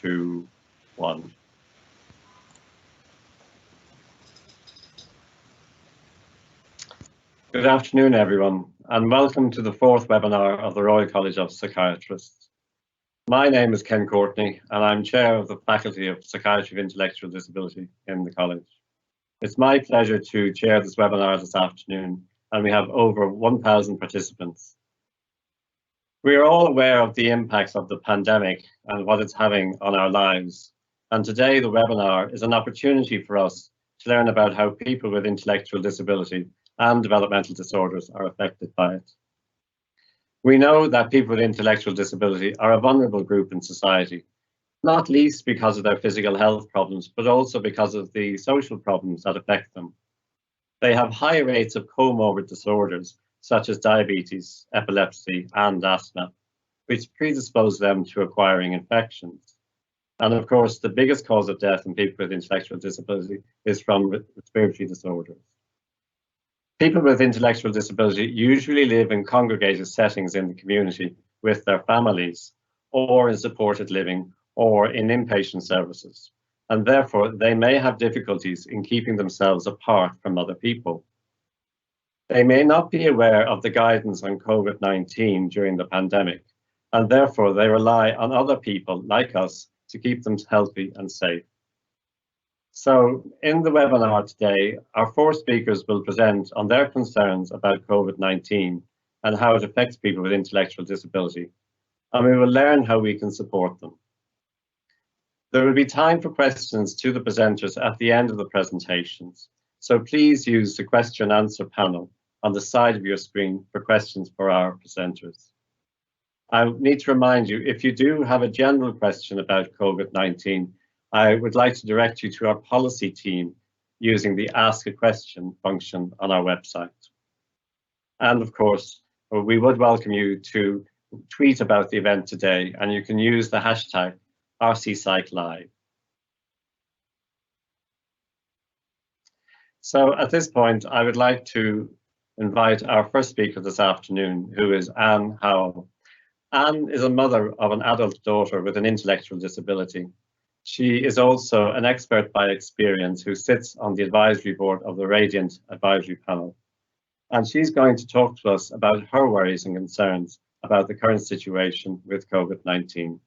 2, 1. Good afternoon, everyone, and welcome to the 4th webinar of the Royal College of Psychiatrists. My name is Ken Courtney, and I'm Chair of the Faculty of Psychiatry of Intellectual Disability in the College. It's my pleasure to chair this webinar this afternoon, and we have over 1,000 participants. We are all aware of the impacts of the pandemic and what it's having on our lives, and today the webinar is an opportunity for us to learn about how people with intellectual disability and developmental disorders are affected by it. We know that people with intellectual disability are a vulnerable group in society, not least because of their physical health problems, but also because of the social problems that affect them. They have high rates of comorbid disorders, such as diabetes, epilepsy, and asthma, which predispose them to acquiring infections. And of course, the biggest cause of death in people with intellectual disability is from respiratory disorders. People with intellectual disability usually live in congregated settings in the community with their families, or in supported living, or in inpatient services, and therefore they may have difficulties in keeping themselves apart from other people. They may not be aware of the guidance on COVID-19 during the pandemic, and therefore they rely on other people like us to keep them healthy and safe. So in the webinar today, our 4 speakers will present on their concerns about COVID-19 and how it affects people with intellectual disability, and we will learn how we can support them. There will be time for questions to the presenters at the end of the presentations, so please use the question and answer panel on the side of your screen for questions for our presenters. I need to remind you, if you do have a general question about COVID-19, I would like to direct you to our policy team using the Ask a Question function on our website. And of course, we would welcome you to tweet about the event today, and you can use the hashtag RCPsych Live. So at this point, I would like to invite our first speaker this afternoon, who is Anne Howell. Anne is a mother of an adult daughter with an intellectual disability. She is also an expert by experience who sits on the advisory board of the Radiant Advisory Panel. And she's going to talk to us about her worries and concerns about the current situation with COVID-19.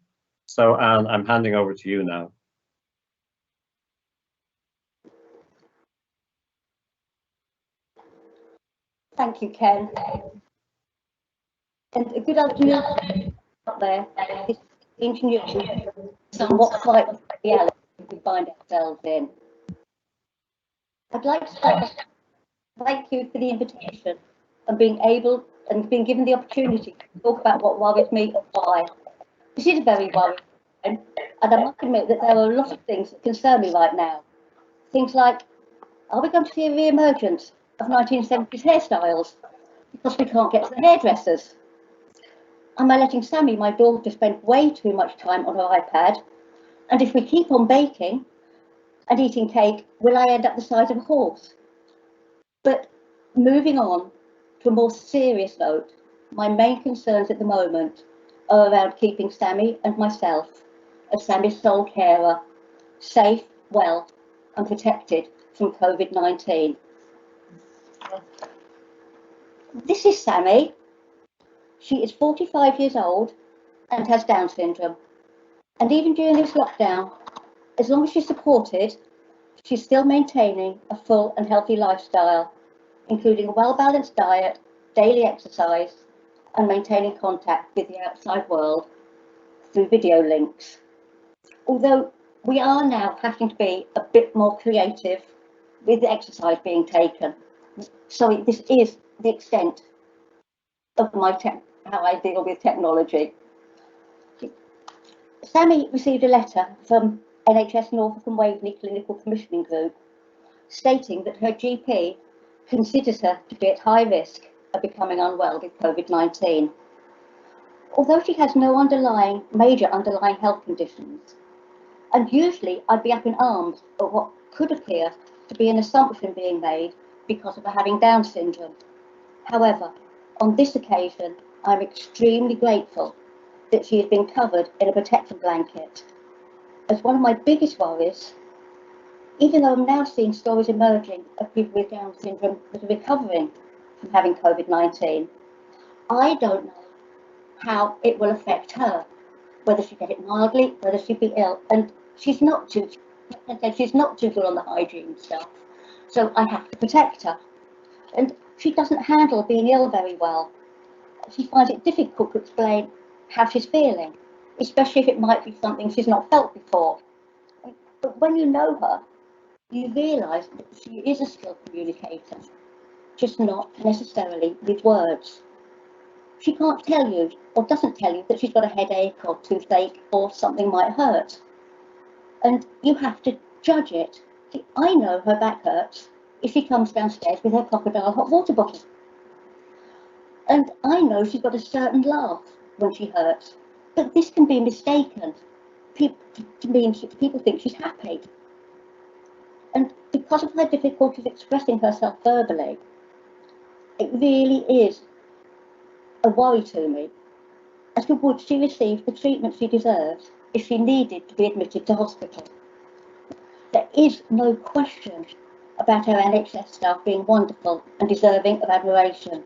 So Anne, I'm handing over to you now. Thank you, Ken. And a good afternoon out there. This is introduction to what's like reality we find ourselves in. I'd like to start by thank you for the invitation and being given the opportunity to talk about what worries me and why. This is very worrying, and I must admit that there are a lot of things that concern me right now. Things like, are we going to see a re-emergence of 1970s hairstyles because we can't get to the hairdressers? Am I letting Sammy, my daughter, spend way too much time on her iPad? And if we keep on baking and eating cake, will I end up the size of a horse? But moving on to a more serious note, my main concerns at the moment are around keeping Sammy and myself, as Sammy's sole carer, safe, well, and protected from COVID-19. This is Sammy. She is 45 years old and has Down syndrome. And even during this lockdown, as long as she's supported, she's still maintaining a full and healthy lifestyle, including a well-balanced diet, daily exercise, and maintaining contact with the outside world through video links. Although we are now having to be a bit more creative with the exercise being taken. So this is the extent of how I deal with technology. Sammy received a letter from NHS Norfolk and Waveney Clinical Commissioning Group stating that her GP considers her to be at high risk of becoming unwell with COVID-19. Although she has no major underlying health conditions, and usually I'd be up in arms at what could appear to be an assumption being made because of her having Down syndrome. However, on this occasion, I'm extremely grateful that she has been covered in a protection blanket. as one of my biggest worries, even though I'm now seeing stories emerging of people with Down syndrome that are recovering from having COVID-19, I don't know how it will affect her, whether she get it mildly, whether she'd be ill. And she's not too good on the hygiene stuff, so I have to protect her. And she doesn't handle being ill very well. She finds it difficult to explain how she's feeling, especially if it might be something she's not felt before. But when you know her, you realise that she is a skilled communicator, just not necessarily with words. She can't tell you, or doesn't tell you, that she's got a headache or toothache or something might hurt. And you have to judge it. See, I know her back hurts if she comes downstairs with her crocodile hot water bottle. And I know she's got a certain laugh when she hurts. But this can be mistaken to mean people think she's happy. And because of her difficulties expressing herself verbally, it really is a worry to me as to would she receive the treatment she deserves if she needed to be admitted to hospital. There is no question about our NHS staff being wonderful and deserving of admiration,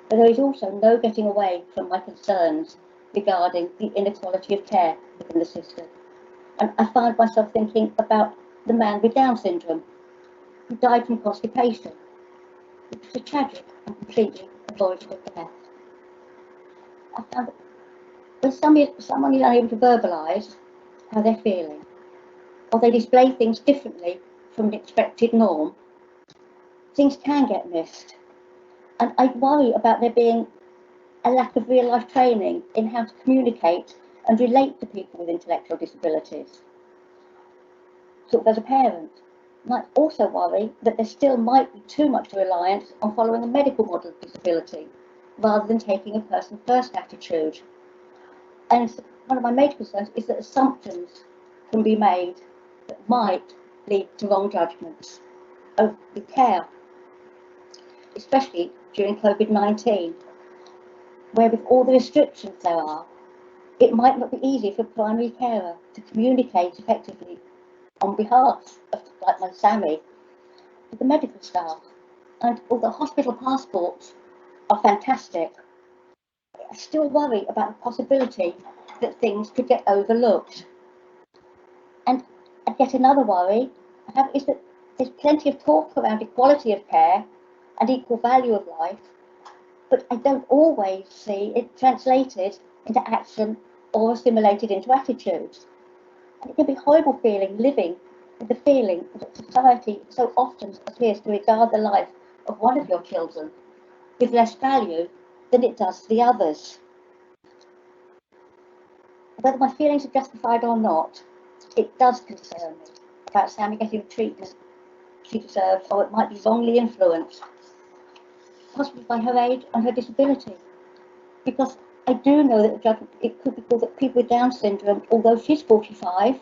but there is also no getting away from my concerns regarding the inequality of care within the system. And I find myself thinking about the man with Down syndrome who died from constipation, which was a tragic and completely avoidable death. I found that when someone is unable to verbalise how they're feeling, or they display things differently from the expected norm, things can get missed. And I worry about there being a lack of real-life training in how to communicate and relate to people with intellectual disabilities. So as a parent, I might also worry that there still might be too much reliance on following a medical model of disability, rather than taking a person-first attitude. And one of my major concerns is that assumptions can be made that might lead to wrong judgments of the care, especially during COVID-19, where with all the restrictions there are, it might not be easy for a primary carer to communicate effectively on behalf of, like my Sammy, with the medical staff. And although hospital passports are fantastic, I still worry about the possibility that things could get overlooked. And yet another worry I have is that there's plenty of talk around equality of care and equal value of life, but I don't always see it translated into action or assimilated into attitudes. And it can be a horrible feeling living with the feeling that society so often appears to regard the life of one of your children with less value than it does the others. Whether my feelings are justified or not, it does concern me about Sammy getting the treatment she deserves, or it might be wrongly influenced, possibly by her age and her disability. Because I do know that the judgment, it could be called that people with Down syndrome, although she's 45,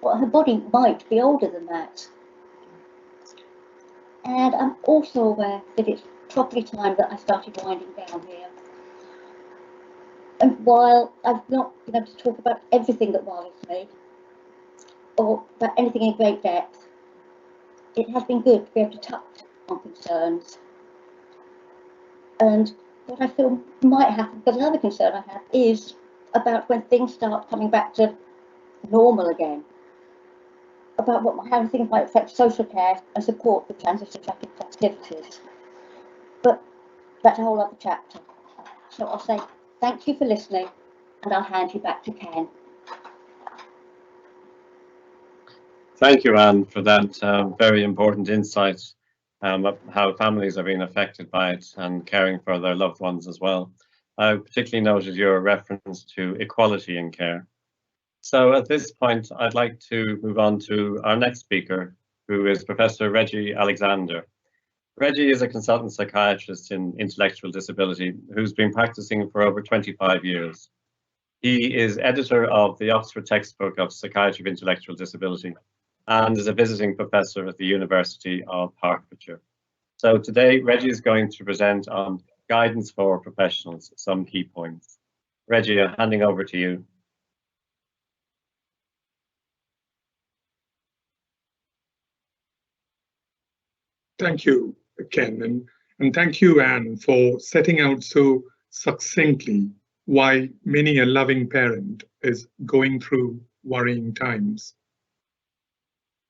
well, her body might be older than that. And I'm also aware that it's probably time that I started winding down here. And while I've not been able to talk about everything that worries me, or about anything in great depth, it has been good to be able to touch on concerns. And what I feel might happen, because another concern I have is about when things start coming back to normal again, about how things might affect social care and support for transition activities. But that's a whole other chapter. So I'll say thank you for listening, and I'll hand you back to Ken. Thank you, Anne, for that very important insight of how families are being affected by it and caring for their loved ones as well. I particularly noted your reference to equality in care. So at this point, I'd like to move on to our next speaker, who is Professor Regi Alexander. Regi is a consultant psychiatrist in intellectual disability who's been practicing for over 25 years. He is editor of the Oxford textbook of Psychiatry of Intellectual Disability and is a visiting professor at the University of Hertfordshire. So today, Regi is going to present on guidance for professionals, some key points. Regi, I'm handing over to you. Thank you, Ken, and thank you, Anne, for setting out so succinctly why many a loving parent is going through worrying times.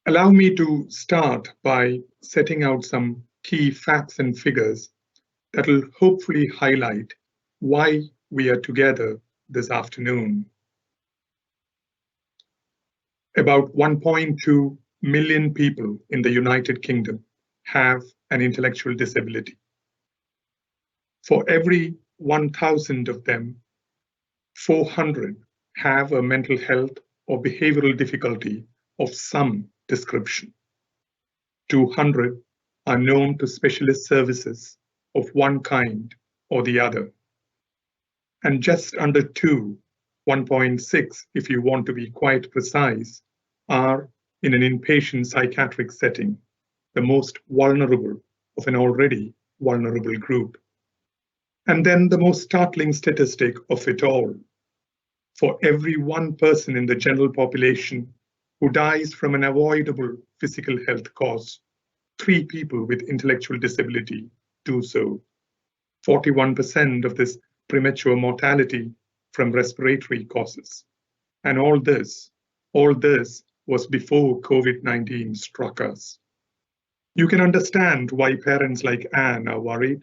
Allow me to start by setting out some key facts and figures that will hopefully highlight why we are together this afternoon. About 1.2 million people in the United Kingdom have an intellectual disability. For every 1,000 of them, 400 have a mental health or behavioral difficulty of some description. 200 are known to specialist services of one kind or the other. And just under 2, 1.6 if you want to be quite precise, are in an inpatient psychiatric setting, the most vulnerable of an already vulnerable group. And then the most startling statistic of it all. For every one person in the general population who dies from an avoidable physical health cause, 3 people with intellectual disability do so. 41% of this premature mortality from respiratory causes. And all this was before COVID-19 struck us. You can understand why parents like Anne are worried.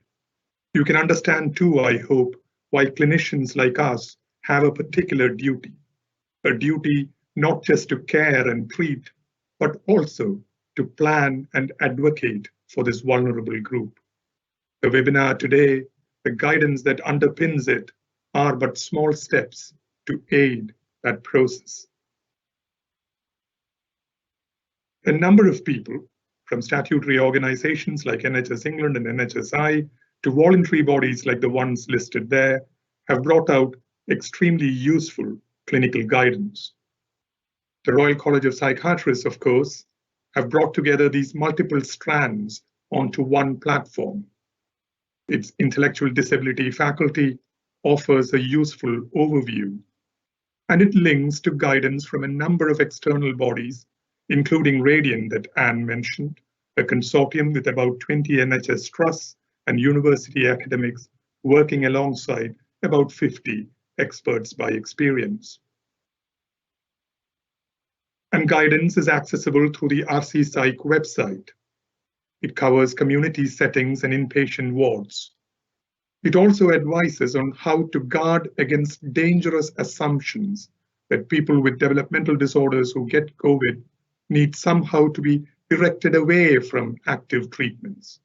You can understand too, I hope, why clinicians like us have a particular duty. A duty not just to care and treat, but also to plan and advocate for this vulnerable group. The webinar today, the guidance that underpins it, are but small steps to aid that process. A number of people, from statutory organizations like NHS England and NHSI to voluntary bodies like the ones listed there, have brought out extremely useful clinical guidance. The Royal College of Psychiatrists, of course, have brought together these multiple strands onto one platform. Its intellectual disability faculty offers a useful overview, and it links to guidance from a number of external bodies, including Regi that Anne mentioned, a consortium with about 20 NHS trusts and university academics working alongside about 50 experts by experience. And guidance is accessible through the RCPsych website. It covers community settings and inpatient wards. It also advises on how to guard against dangerous assumptions that people with developmental disorders who get COVID need somehow to be directed away from active treatments.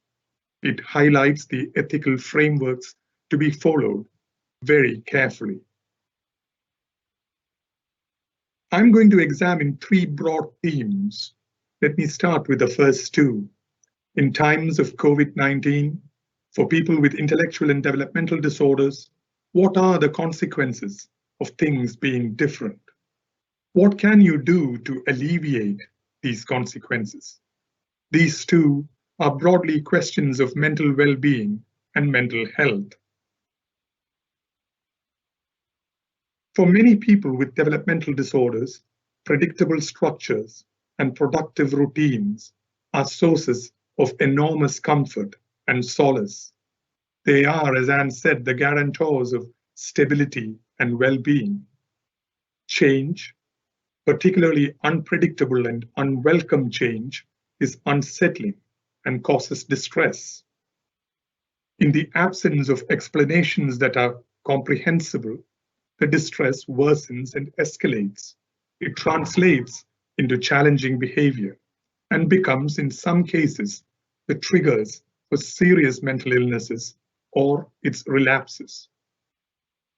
It highlights the ethical frameworks to be followed very carefully. I'm going to examine 3 broad themes. Let me start with the first 2. In times of COVID-19, for people with intellectual and developmental disorders, what are the consequences of things being different? What can you do to alleviate these consequences? These 2 are broadly questions of mental well-being and mental health. For many people with developmental disorders, predictable structures and productive routines are sources of enormous comfort and solace. They are, as Anne said, the guarantors of stability and well-being. Change, particularly unpredictable and unwelcome change, is unsettling and causes distress. In the absence of explanations that are comprehensible, the distress worsens and escalates. It translates into challenging behavior and becomes, in some cases, the triggers for serious mental illnesses or its relapses.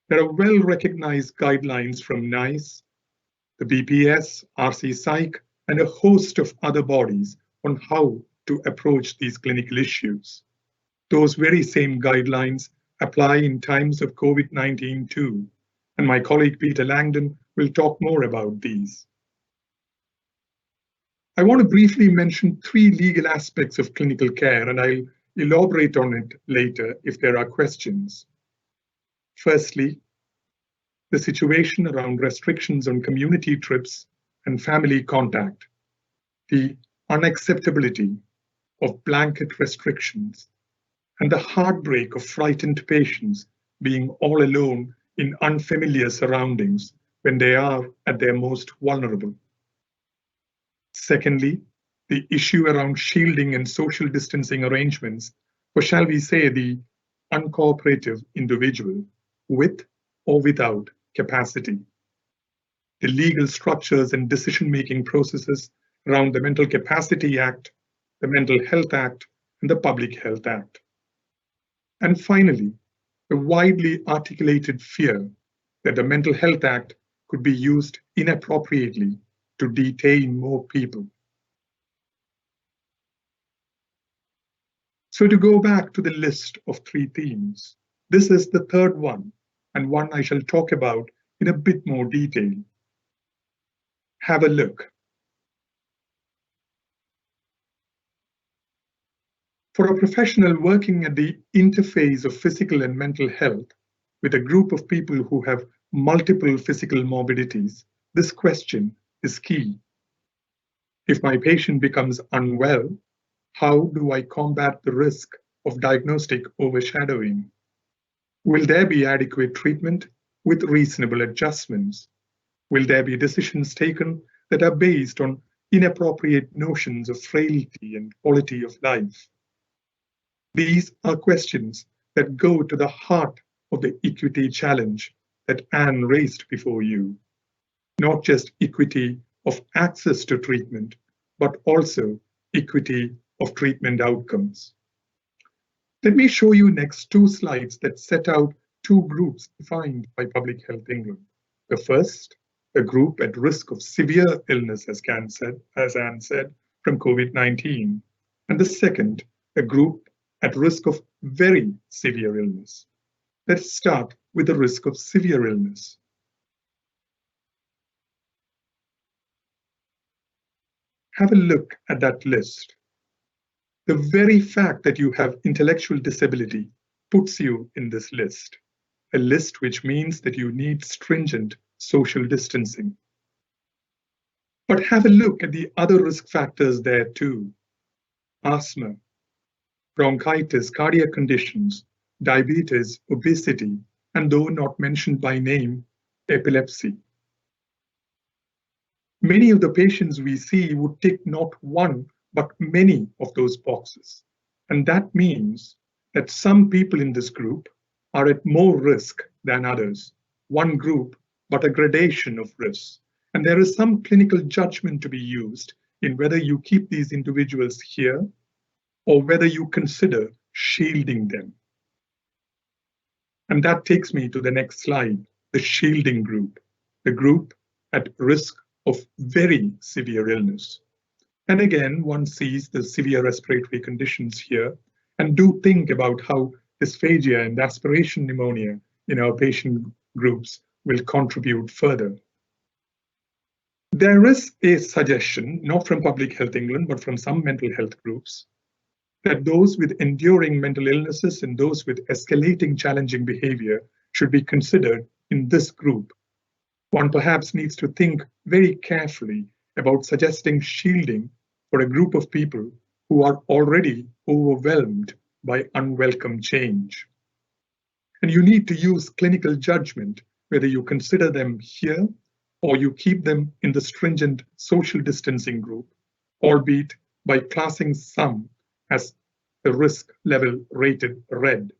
There are well-recognized guidelines from NICE, the BPS, RCPsych, and a host of other bodies on how to approach these clinical issues. Those very same guidelines apply in times of COVID-19 too, and my colleague Peter Langdon will talk more about these. I want to briefly mention 3 legal aspects of clinical care, and I'll elaborate on it later if there are questions. Firstly, the situation around restrictions on community trips and family contact, the unacceptability of blanket restrictions and the heartbreak of frightened patients being all alone in unfamiliar surroundings when they are at their most vulnerable. Secondly, the issue around shielding and social distancing arrangements for, shall we say, the uncooperative individual with or without capacity. The legal structures and decision-making processes around the Mental Capacity Act, the Mental Health Act, and the Public Health Act. And finally, the widely articulated fear that the Mental Health Act could be used inappropriately to detain more people. So to go back to the list of 3 themes, this is the third one, and one I shall talk about in a bit more detail. Have a look. For a professional working at the interface of physical and mental health with a group of people who have multiple physical morbidities, this question is key. If my patient becomes unwell, how do I combat the risk of diagnostic overshadowing? Will there be adequate treatment with reasonable adjustments? Will there be decisions taken that are based on inappropriate notions of frailty and quality of life? These are questions that go to the heart of the equity challenge that Anne raised before you. Not just equity of access to treatment, but also equity of treatment outcomes. Let me show you next 2 slides that set out 2 groups defined by Public Health England. The first, a group at risk of severe illness, as Anne said, from COVID-19. And the second, a group at risk of very severe illness. Let's start with the risk of severe illness. Have a look at that list. The very fact that you have intellectual disability puts you in this list, a list which means that you need stringent social distancing. But have a look at the other risk factors there too. Asthma, bronchitis, cardiac conditions, diabetes, obesity, and though not mentioned by name, epilepsy. Many of the patients we see would tick not one, but many of those boxes. And that means that some people in this group are at more risk than others. One group, but a gradation of risk. And there is some clinical judgment to be used in whether you keep these individuals here or whether you consider shielding them. And that takes me to the next slide, the shielding group, the group at risk of very severe illness. And again, one sees the severe respiratory conditions here, and do think about how dysphagia and aspiration pneumonia in our patient groups will contribute further. There is a suggestion, not from Public Health England, but from some mental health groups, that those with enduring mental illnesses and those with escalating challenging behavior should be considered in this group. One perhaps needs to think very carefully about suggesting shielding for a group of people who are already overwhelmed by unwelcome change. And you need to use clinical judgment whether you consider them here or you keep them in the stringent social distancing group, albeit by classing some as the risk level rated red,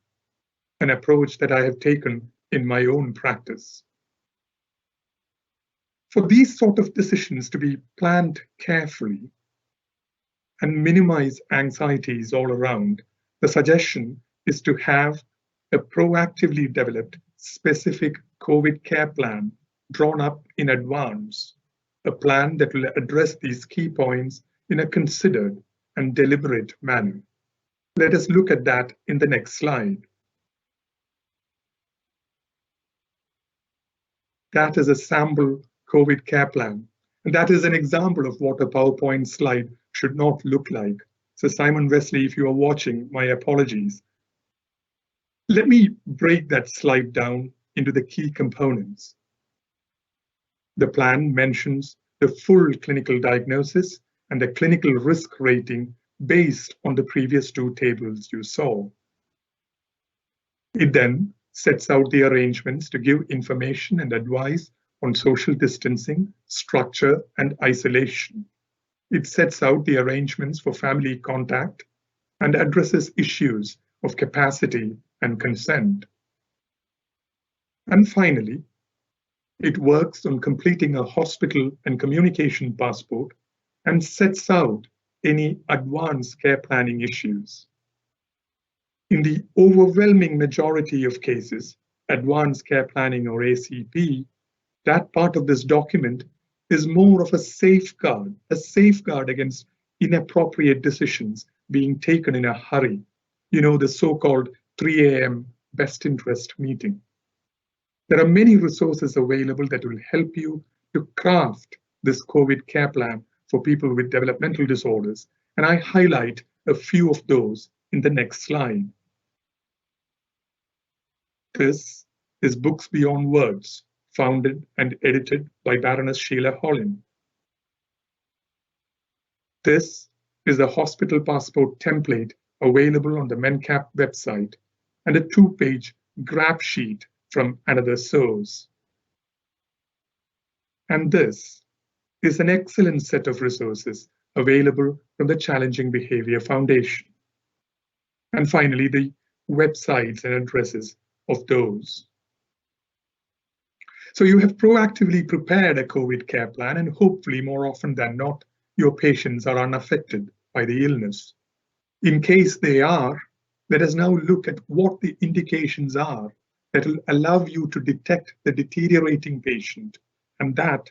an approach that I have taken in my own practice. For these sort of decisions to be planned carefully and minimize anxieties all around, the suggestion is to have a proactively developed specific COVID care plan drawn up in advance, a plan that will address these key points in a considered and deliberate manner. Let us look at that in the next slide. That is a sample COVID care plan. And that is an example of what a PowerPoint slide should not look like. So Simon Wesley, if you are watching, my apologies. Let me break that slide down into the key components. The plan mentions the full clinical diagnosis and the clinical risk rating based on the previous two tables you saw. It then sets out the arrangements to give information and advice on social distancing, structure, and isolation. It sets out the arrangements for family contact and addresses issues of capacity and consent. And finally, it works on completing a hospital and communication passport and sets out any advanced care planning issues. In the overwhelming majority of cases, advanced care planning or ACP, that part of this document is more of a safeguard against inappropriate decisions being taken in a hurry. You know, the so-called 3 a.m. best interest meeting. There are many resources available that will help you to craft this COVID care plan for people with developmental disorders, and I highlight a few of those in the next slide. This is Books Beyond Words, founded and edited by Baroness Sheila Hollin. This is the hospital passport template available on the MenCap website and a 2-page grab sheet from another source. And this is an excellent set of resources available from the Challenging Behavior Foundation. And finally, the websites and addresses of those. So you have proactively prepared a COVID care plan, and hopefully more often than not, your patients are unaffected by the illness. In case they are, let us now look at what the indications are that will allow you to detect the deteriorating patient, and that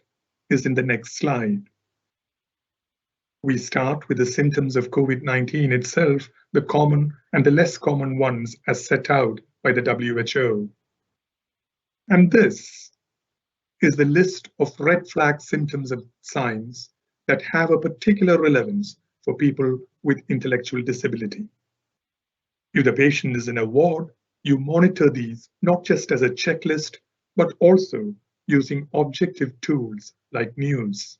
is in the next slide. We start with the symptoms of COVID-19 itself, the common and the less common ones as set out by the WHO. And this is the list of red flag symptoms and signs that have a particular relevance for people with intellectual disability. If the patient is in a ward, you monitor these not just as a checklist, but also using objective tools like news.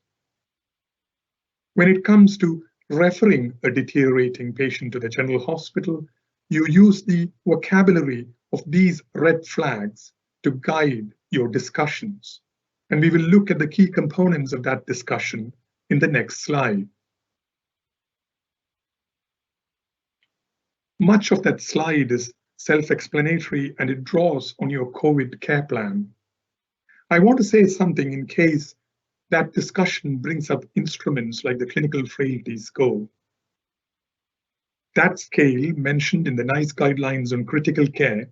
When it comes to referring a deteriorating patient to the general hospital, you use the vocabulary of these red flags to guide your discussions. And we will look at the key components of that discussion in the next slide. Much of that slide is self-explanatory and it draws on your COVID care plan. I want to say something in case that discussion brings up instruments like the clinical frailty score. That scale mentioned in the NICE guidelines on critical care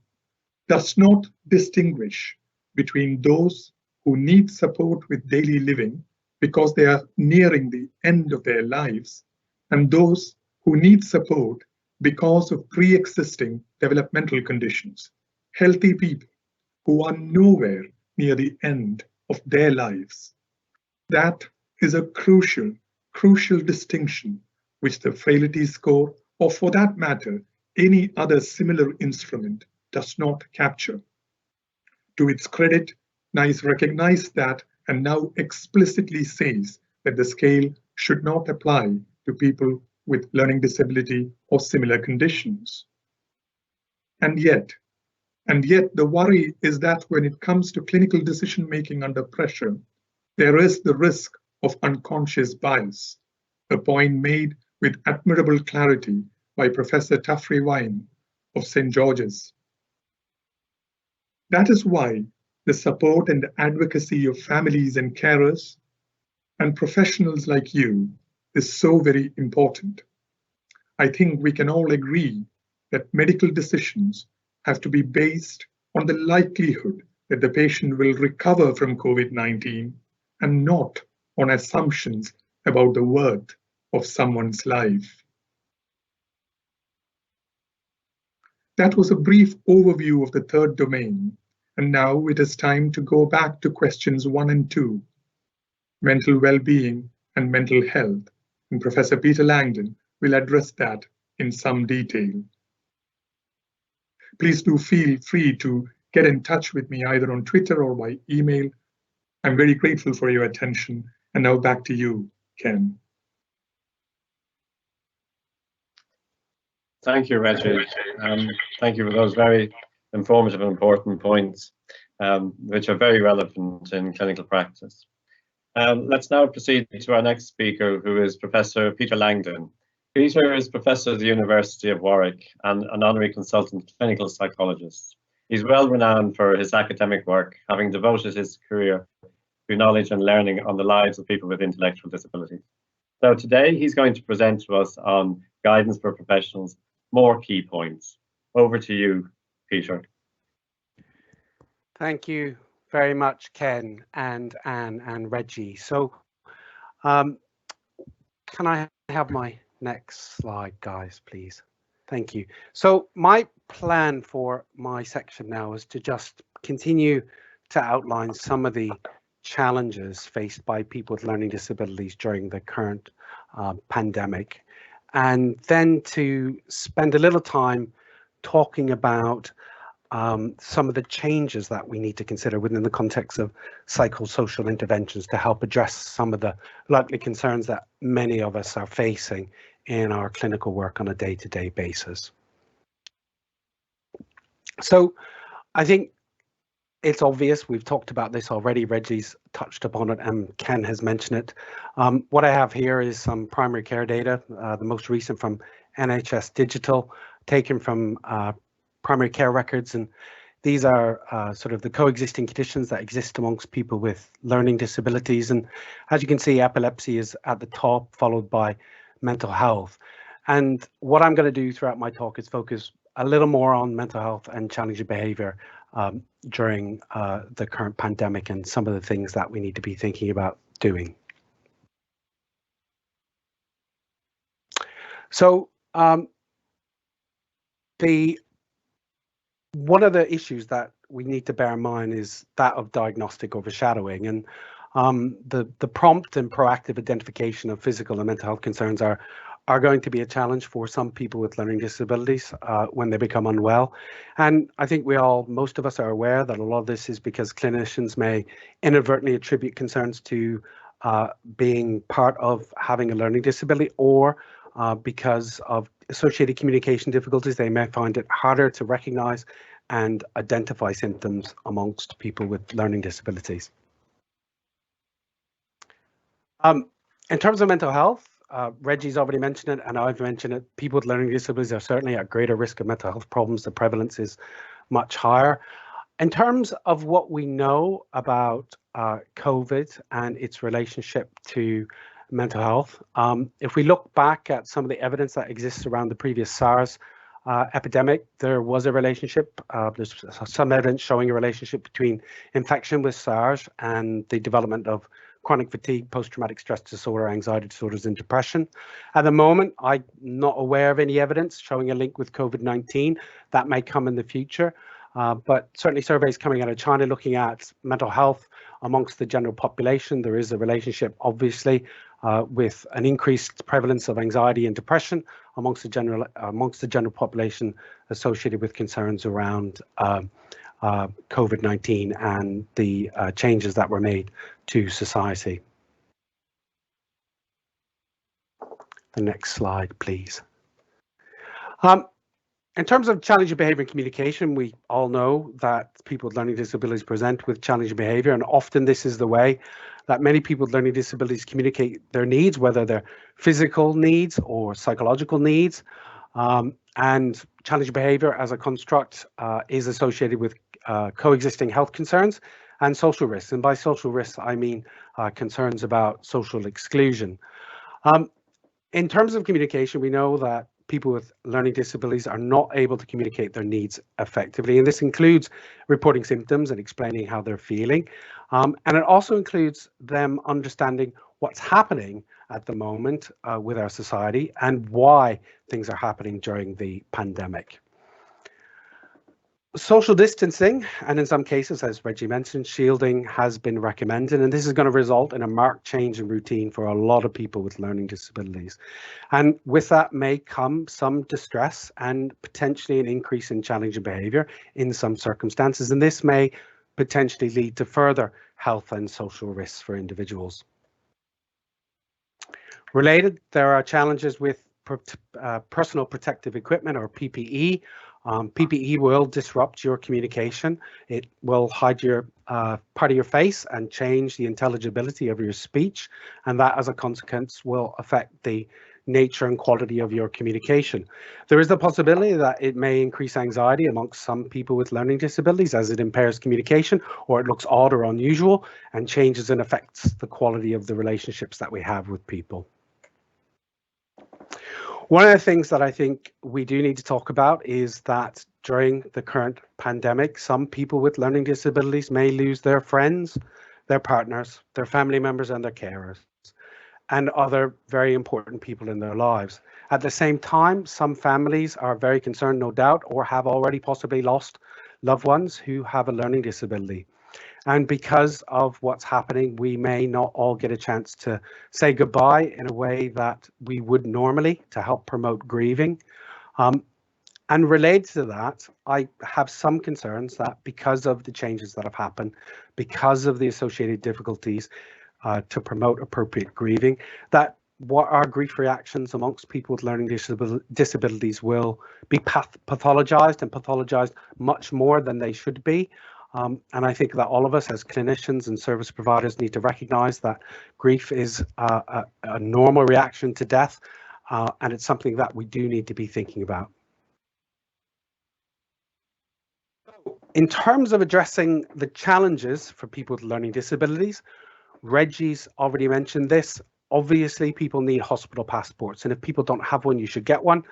does not distinguish between those who need support with daily living because they are nearing the end of their lives and those who need support because of pre-existing developmental conditions, healthy people who are nowhere near the end of their lives. That is a crucial distinction which the frailty score, or for that matter, any other similar instrument, does not capture. To its credit, NICE recognized that and now explicitly says that the scale should not apply to people with learning disability or similar conditions. And yet the worry is that when it comes to clinical decision-making under pressure, there is the risk of unconscious bias, a point made with admirable clarity by Professor Tuffrey Wine of St. George's. That is why the support and advocacy of families and carers and professionals like you is so very important. I think we can all agree that medical decisions have to be based on the likelihood that the patient will recover from COVID-19 and not on assumptions about the worth of someone's life. That was a brief overview of the third domain, and now it is time to go back to questions 1 and 2, mental well-being and mental health, and Professor Peter Langdon will address that in some detail. Please do feel free to get in touch with me either on Twitter or by email. I'm very grateful for your attention. And now back to you, Ken. Thank you, Regi. Thank you for those very informative and important points, which are very relevant in clinical practice. Let's now proceed to our next speaker, who is Professor Peter Langdon. Peter is Professor at the University of Warwick and an honorary consultant clinical psychologist. He's well renowned for his academic work, having devoted his career to knowledge and learning on the lives of people with intellectual disabilities. So today he's going to present to us on guidance for professionals, more key points. Over to you, Peter. Thank you very much, Ken and Anne and Regi. So can I have my next slide, guys, please? Thank you. So my plan for my section now is to just continue to outline some of the challenges faced by people with learning disabilities during the current pandemic, and then to spend a little time talking about some of the changes that we need to consider within the context of psychosocial interventions to help address some of the likely concerns that many of us are facing in our clinical work on a day-to-day basis. So I think it's obvious, we've talked about this already, Regi's touched upon it and Ken has mentioned it. What I have here is some primary care data, the most recent from NHS Digital, taken from primary care records, and these are sort of the coexisting conditions that exist amongst people with learning disabilities. And as you can see, epilepsy is at the top, followed by mental health. And what I'm going to do throughout my talk is focus a little more on mental health and challenging behavior during the current pandemic and some of the things that we need to be thinking about doing. So one of the issues that we need to bear in mind is that of diagnostic overshadowing, and the prompt and proactive identification of physical and mental health concerns are going to be a challenge for some people with learning disabilities when they become unwell. And I think most of us are aware that a lot of this is because clinicians may inadvertently attribute concerns to being part of having a learning disability, or because of associated communication difficulties, they may find it harder to recognize and identify symptoms amongst people with learning disabilities. In terms of mental health, Regi's already mentioned it and I've mentioned it. People with learning disabilities are certainly at greater risk of mental health problems. The prevalence is much higher. In terms of what we know about COVID and its relationship to mental health, if we look back at some of the evidence that exists around the previous SARS epidemic, there was a relationship. There's some evidence showing a relationship between infection with SARS and the development of chronic fatigue, post-traumatic stress disorder, anxiety disorders, and depression. At the moment, I'm not aware of any evidence showing a link with COVID-19. That may come in the future, but certainly surveys coming out of China looking at mental health amongst the general population, there is a relationship, obviously, with an increased prevalence of anxiety and depression amongst the general population associated with concerns around COVID-19 and the changes that were made to society. The next slide, please. In terms of challenging behavior and communication, we all know that people with learning disabilities present with challenging behavior, and often this is the way that many people with learning disabilities communicate their needs, whether they're physical needs or psychological needs. And challenging behavior as a construct is associated with coexisting health concerns and social risks. And by social risks, I mean concerns about social exclusion. In terms of communication, we know that people with learning disabilities are not able to communicate their needs effectively. And this includes reporting symptoms and explaining how they're feeling. And it also includes them understanding what's happening at the moment with our society and why things are happening during the pandemic. Social distancing, and in some cases, as Regi mentioned, shielding has been recommended, and this is going to result in a marked change in routine for a lot of people with learning disabilities. And with that may come some distress and potentially an increase in challenging behavior in some circumstances, and this may potentially lead to further health and social risks for individuals. Related, there are challenges with personal protective equipment, or PPE. PPE will disrupt your communication. It will hide your part of your face and change the intelligibility of your speech, and that as a consequence will affect the nature and quality of your communication. There is the possibility that it may increase anxiety amongst some people with learning disabilities as it impairs communication, or it looks odd or unusual and changes and affects the quality of the relationships that we have with people. One of the things that I think we do need to talk about is that during the current pandemic, some people with learning disabilities may lose their friends, their partners, their family members and their carers, and other very important people in their lives. At the same time, some families are very concerned, no doubt, or have already possibly lost loved ones who have a learning disability. And because of what's happening, we may not all get a chance to say goodbye in a way that we would normally to help promote grieving. And related to that, I have some concerns that because of the changes that have happened, because of the associated difficulties to promote appropriate grieving, that what our grief reactions amongst people with learning disabilities will be pathologized and pathologized much more than they should be. And I think that all of us as clinicians and service providers need to recognize that grief is a normal reaction to death, and it's something that we do need to be thinking about. In terms of addressing the challenges for people with learning disabilities, Regi's already mentioned this. Obviously, people need hospital passports, and if people don't have one, you should get one.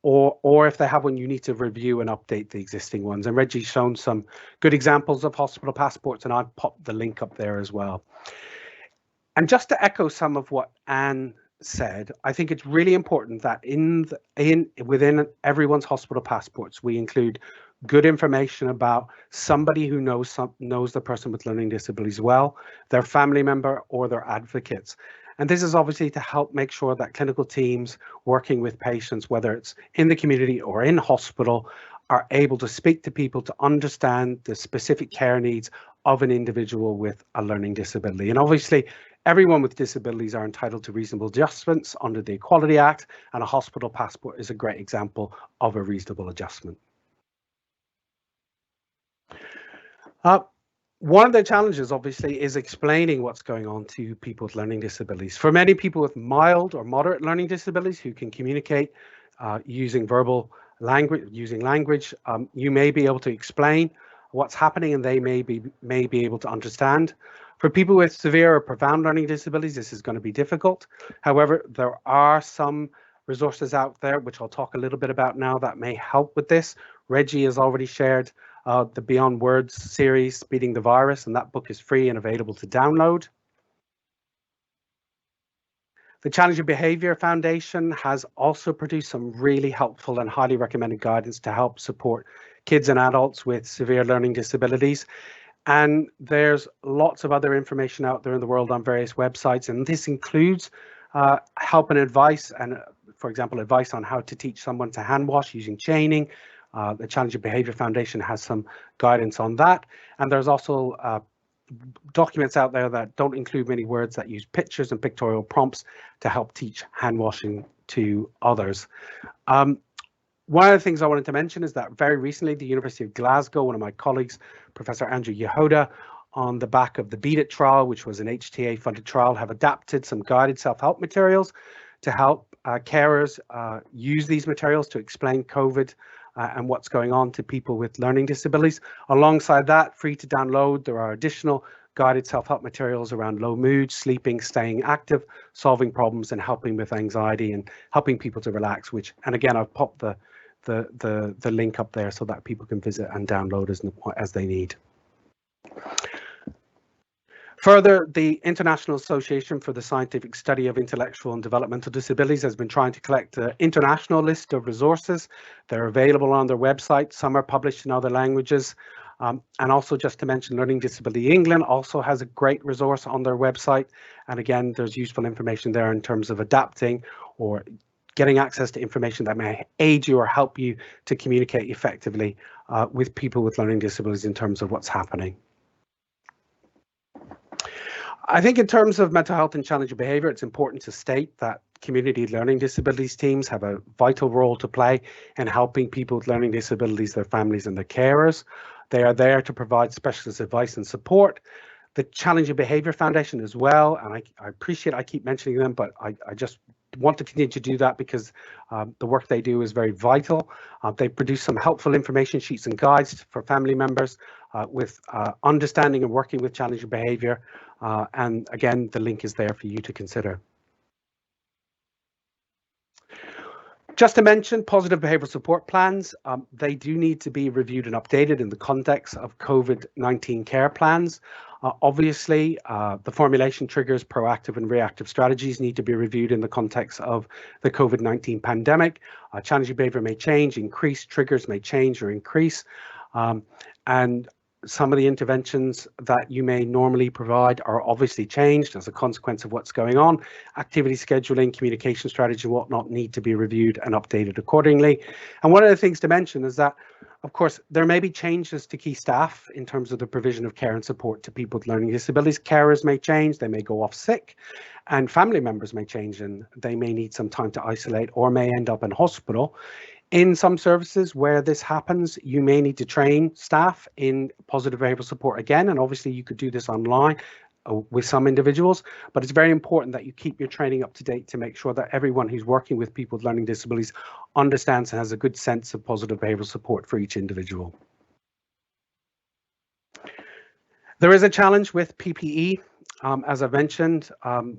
Or if they have one, you need to review and update the existing ones. And Regi's shown some good examples of hospital passports, and I've popped the link up there as well. And just to echo some of what Anne said, I think it's really important that within everyone's hospital passports, we include good information about somebody who knows the person with learning disabilities well, their family member or their advocates. And this is obviously to help make sure that clinical teams working with patients, whether it's in the community or in hospital, are able to speak to people to understand the specific care needs of an individual with a learning disability. And obviously, everyone with disabilities are entitled to reasonable adjustments under the Equality Act, and a hospital passport is a great example of a reasonable adjustment. One of the challenges, obviously, is explaining what's going on to people with learning disabilities. For many people with mild or moderate learning disabilities who can communicate using verbal language, you may be able to explain what's happening, and they may be able to understand. For people with severe or profound learning disabilities, this is going to be difficult. However, there are some resources out there, which I'll talk a little bit about now, that may help with this. Regi has already shared the Beyond Words series, Beating the Virus, and that book is free and available to download. The Challenging Behaviour Foundation has also produced some really helpful and highly recommended guidance to help support kids and adults with severe learning disabilities. And there's lots of other information out there in the world on various websites, and this includes help and advice, and for example, advice on how to teach someone to hand wash using chaining. The Challenging Behaviour Foundation has some guidance on that. And there's also documents out there that don't include many words, that use pictures and pictorial prompts to help teach hand washing to others. One of the things I wanted to mention is that very recently, the University of Glasgow, one of my colleagues, Professor Andrew Yehoda, on the back of the Beat It trial, which was an HTA funded trial, have adapted some guided self-help materials to help carers use these materials to explain COVID and what's going on to people with learning disabilities. Alongside that, free to download, there are additional guided self-help materials around low mood, sleeping, staying active, solving problems, and helping with anxiety and helping people to relax, which, and again, I've popped the link up there so that people can visit and download as they need. Further, the International Association for the Scientific Study of Intellectual and Developmental Disabilities has been trying to collect an international list of resources. They're available on their website. Some are published in other languages. And also, just to mention, Learning Disability England also has a great resource on their website. And again, there's useful information there in terms of adapting or getting access to information that may aid you or help you to communicate effectively with people with learning disabilities in terms of what's happening. I think in terms of mental health and challenging behaviour, it's important to state that community learning disabilities teams have a vital role to play in helping people with learning disabilities, their families and their carers. They are there to provide specialist advice and support. The Challenging Behaviour Foundation as well, and I appreciate I keep mentioning them, but I just want to continue to do that because the work they do is very vital. They produce some helpful information sheets and guides for family members with understanding and working with challenging behaviour. And again, the link is there for you to consider. Just to mention, positive behavioural support plans, they do need to be reviewed and updated in the context of COVID-19 care plans. Obviously, the formulation triggers, proactive and reactive strategies need to be reviewed in the context of the COVID-19 pandemic. Challenging behaviour may change, increase, triggers may change or increase. And some of the interventions that you may normally provide are obviously changed as a consequence of what's going on. Activity scheduling, communication strategy, and whatnot need to be reviewed and updated accordingly. And one of the things to mention is that, of course, there may be changes to key staff in terms of the provision of care and support to people with learning disabilities. Carers may change, they may go off sick, and family members may change and they may need some time to isolate or may end up in hospital. In some services where this happens, you may need to train staff in positive behavioural support again, and obviously you could do this online with some individuals, but it's very important that you keep your training up to date to make sure that everyone who's working with people with learning disabilities understands and has a good sense of positive behavioural support for each individual. There is a challenge with PPE. As I mentioned,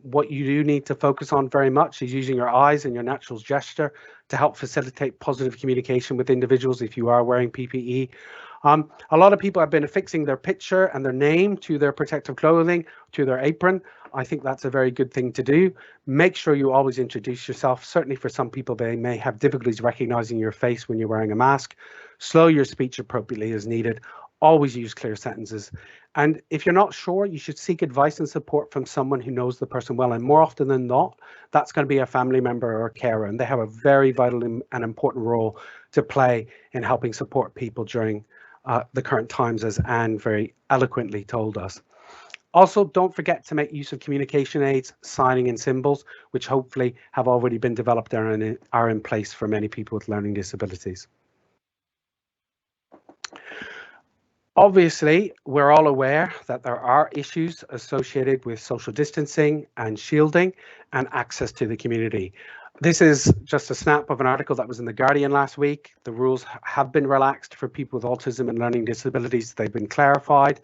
what you do need to focus on very much is using your eyes and your natural gesture to help facilitate positive communication with individuals if you are wearing PPE. A lot of people have been affixing their picture and their name to their protective clothing, to their apron. I think that's a very good thing to do. Make sure you always introduce yourself. Certainly for some people, they may have difficulties recognizing your face when you're wearing a mask. Slow your speech appropriately as needed. Always use clear sentences. And if you're not sure, you should seek advice and support from someone who knows the person well. And more often than not, that's going to be a family member or a carer. And they have a very vital and important role to play in helping support people during the current times, as Anne very eloquently told us. Also, don't forget to make use of communication aids, signing and symbols, which hopefully have already been developed and are in place for many people with learning disabilities. Obviously, we're all aware that there are issues associated with social distancing and shielding and access to the community. This is just a snap of an article that was in The Guardian last week. The rules have been relaxed for people with autism and learning disabilities. They've been clarified.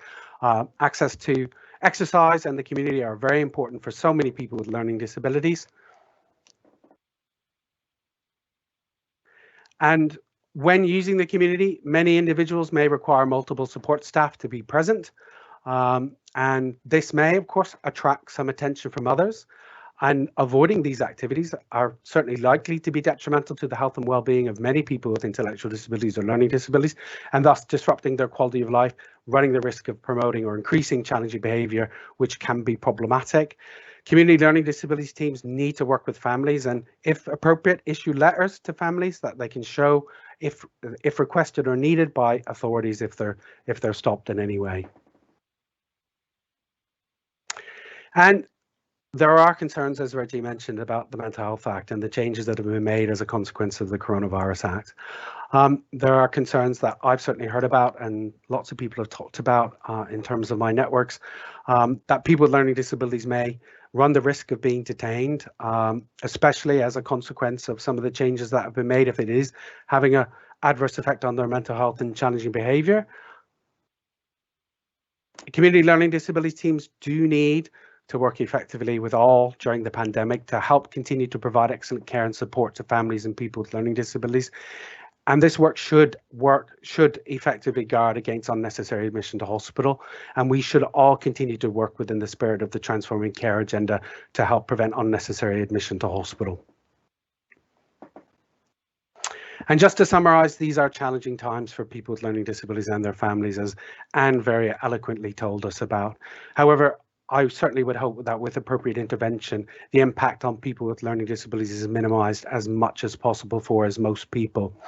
Access to exercise and the community are very important for so many people with learning disabilities. And when using the community, many individuals may require multiple support staff to be present. And this may, of course, attract some attention from others. And avoiding these activities are certainly likely to be detrimental to the health and well-being of many people with intellectual disabilities or learning disabilities, and thus disrupting their quality of life, running the risk of promoting or increasing challenging behaviour, which can be problematic. Community learning disabilities teams need to work with families and, if appropriate, issue letters to families that they can show if requested or needed by authorities if they're stopped in any way. And there are concerns, as Regi mentioned, about the Mental Health Act and the changes that have been made as a consequence of the Coronavirus Act. There are concerns that I've certainly heard about and lots of people have talked about in terms of my networks, that people with learning disabilities may run the risk of being detained, especially as a consequence of some of the changes that have been made, if it is having an adverse effect on their mental health and challenging behaviour. Community learning disability teams do need to work effectively with all during the pandemic to help continue to provide excellent care and support to families and people with learning disabilities. And this work should effectively guard against unnecessary admission to hospital. And we should all continue to work within the spirit of the Transforming Care agenda to help prevent unnecessary admission to hospital. And just to summarise, these are challenging times for people with learning disabilities and their families, as Anne very eloquently told us about. However, I certainly would hope that with appropriate intervention, the impact on people with learning disabilities is minimised as much as possible for as most people.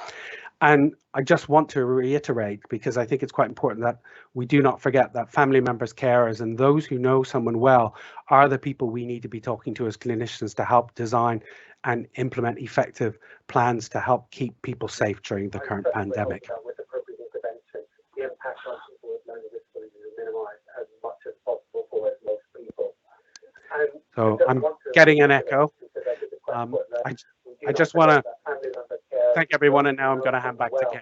And I just want to reiterate, because I think it's quite important that we do not forget that family members, carers, and those who know someone well are the people we need to be talking to as clinicians to help design and implement effective plans to help keep people safe during the current pandemic. With appropriate intervention, the impact on people with learning disabilities is minimised as much as possible for most people. So I'm getting an echo. I just want to thank everyone, and now I'm going to hand back to Ken.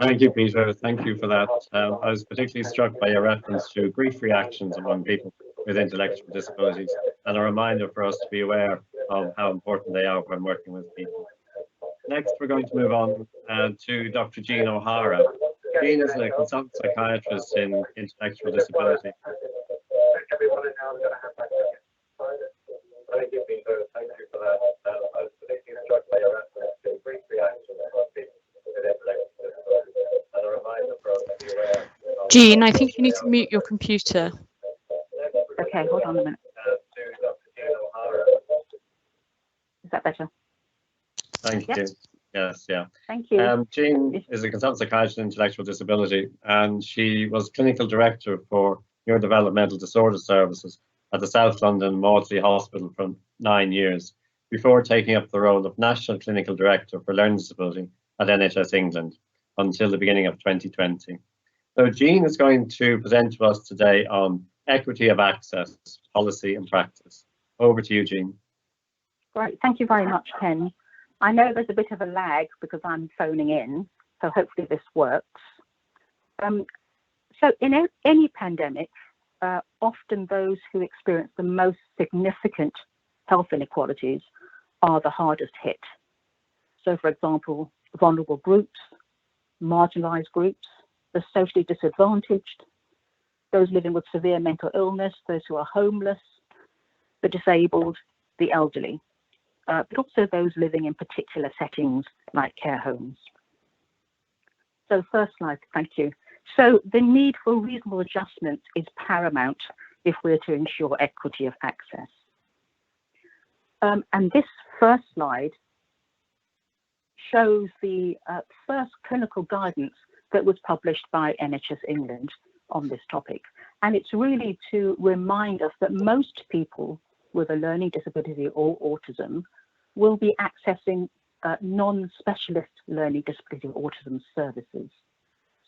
Thank you, Peter. Thank you for that. I was particularly struck by your reference to grief reactions among people with intellectual disabilities, and a reminder for us to be aware of how important they are when working with people. Next, we're going to move on to Dr. Jean O'Hara. Jean is a consultant psychiatrist in intellectual disability. Thank you, Peter. Thank you for that. I was particularly struck by your reference to grief reactions among people with intellectual disabilities, and a reminder for us to be aware. Jean, I think you need to mute your computer. Okay, hold on a minute. Is that better? Thank you. Yes, yeah. Thank you. Jean is a consultant psychiatrist in intellectual disability, and she was clinical director for neurodevelopmental disorder services at the South London Maudsley Hospital for 9 years, before taking up the role of National Clinical Director for Learning Disability at NHS England until the beginning of 2020. So Jean is going to present to us today on equity of access, policy and practice. Over to you, Jean. Great, thank you very much, Ken. I know there's a bit of a lag because I'm phoning in, so hopefully this works. So in any pandemic, often those who experience the most significant health inequalities are the hardest hit. So for example, vulnerable groups, marginalized groups, the socially disadvantaged, those living with severe mental illness, those who are homeless, the disabled, the elderly, but also those living in particular settings like care homes. So first slide, thank you. So the need for reasonable adjustments is paramount if we're to ensure equity of access. And this first slide shows the first clinical guidance that was published by NHS England on this topic. And it's really to remind us that most people with a learning disability or autism will be accessing non-specialist learning disability or autism services.